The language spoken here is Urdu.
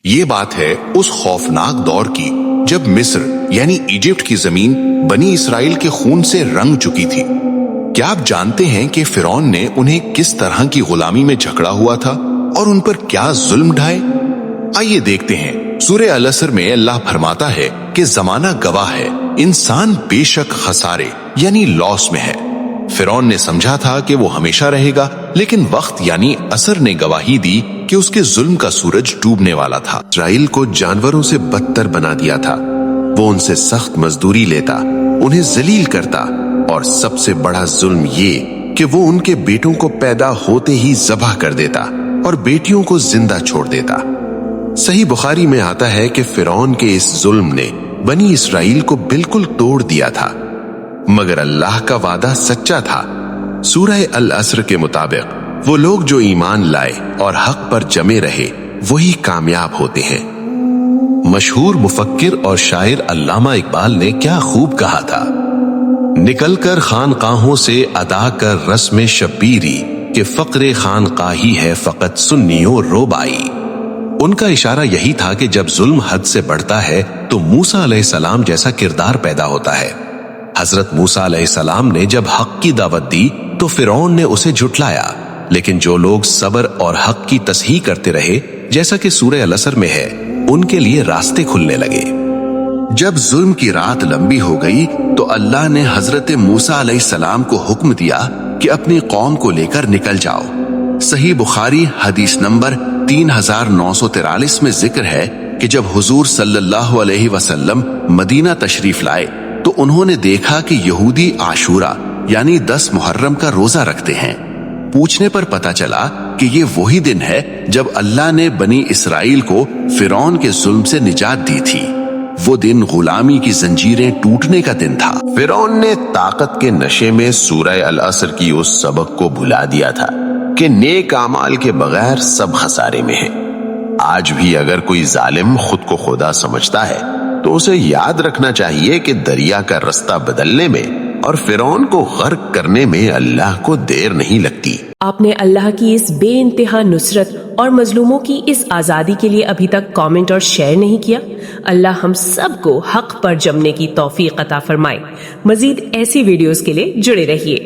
یہ بات ہے اس خوفناک دور کی جب مصر یعنی ایجپٹ کی زمین بنی اسرائیل کے خون سے رنگ چکی تھی۔ کیا آپ جانتے ہیں کہ فرعون نے انہیں کس طرح کی غلامی میں جھکڑا ہوا تھا اور ان پر کیا ظلم ڈھائے؟ آئیے دیکھتے ہیں۔ سورہ العصر میں اللہ فرماتا ہے کہ زمانہ گواہ ہے، انسان بے شک خسارے یعنی لاس میں ہے۔ فرعون نے سمجھا تھا کہ وہ ہمیشہ رہے گا، لیکن وقت یعنی عصر نے گواہی دی کہ اس کے ظلم کا سورج ڈوبنے والا تھا۔ اسرائیل کو جانوروں سے بدتر بنا دیا تھا۔ وہ ان سے سخت مزدوری لیتا، انہیں ذلیل کرتا، اور سب سے بڑا ظلم یہ کہ وہ ان کے بیٹوں کو پیدا ہوتے ہی ذبح کر دیتا اور بیٹیوں کو زندہ چھوڑ دیتا۔ صحیح بخاری میں آتا ہے کہ فرعون کے اس ظلم نے بنی اسرائیل کو بالکل توڑ دیا تھا، مگر اللہ کا وعدہ سچا تھا۔ سورہ العصر کے مطابق وہ لوگ جو ایمان لائے اور حق پر جمے رہے وہی کامیاب ہوتے ہیں۔ مشہور مفکر اور شاعر علامہ اقبال نے کیا خوب کہا تھا، نکل کر خانقاہوں سے ادا کر رسم شبیری، کہ فقر خانقاہی ہے فقط سنیوں روبائی۔ ان کا اشارہ یہی تھا کہ جب ظلم حد سے بڑھتا ہے تو موسیٰ علیہ السلام جیسا کردار پیدا ہوتا ہے۔ حضرت موسیٰ علیہ السلام نے جب حق کی دعوت دی تو فرعون نے اسے جھٹلایا، لیکن جو لوگ صبر اور حق کی تصحیح کرتے رہے، جیسا کہ سورہ العصر میں ہے، ان کے لیے راستے کھلنے لگے۔ جب ظلم کی رات لمبی ہو گئی تو اللہ نے حضرت موسیٰ علیہ السلام کو حکم دیا کہ اپنی قوم کو لے کر نکل جاؤ۔ صحیح بخاری حدیث نمبر 3943 میں ذکر ہے کہ جب حضور صلی اللہ علیہ وسلم مدینہ تشریف لائے تو انہوں نے دیکھا کہ یہودی عاشورہ یعنی 10 محرم کا روزہ رکھتے ہیں۔ پوچھنے پر پتا چلا کہ یہ وہی دن ہے جب اللہ نے بنی اسرائیل کو فرعون کے ظلم سے نجات دی تھی۔ وہ دن غلامی کی زنجیریں ٹوٹنے کا دن تھا۔ فرعون نے طاقت کے نشے میں سورہ العصر کی اس سبق کو بھلا دیا تھا کہ نیک اعمال کے بغیر سب خسارے میں ہیں۔ آج بھی اگر کوئی ظالم خود کو خدا سمجھتا ہے تو اسے یاد رکھنا چاہیے کہ دریا کا رستہ بدلنے میں اور فرعون کو غرق کرنے میں اللہ کو دیر نہیں لگتی۔ آپ نے اللہ کی اس بے انتہا نصرت اور مظلوموں کی اس آزادی کے لیے ابھی تک کامنٹ اور شیئر نہیں کیا؟ اللہ ہم سب کو حق پر جمنے کی توفیق عطا فرمائے۔ مزید ایسی ویڈیوز کے لیے جڑے رہیے۔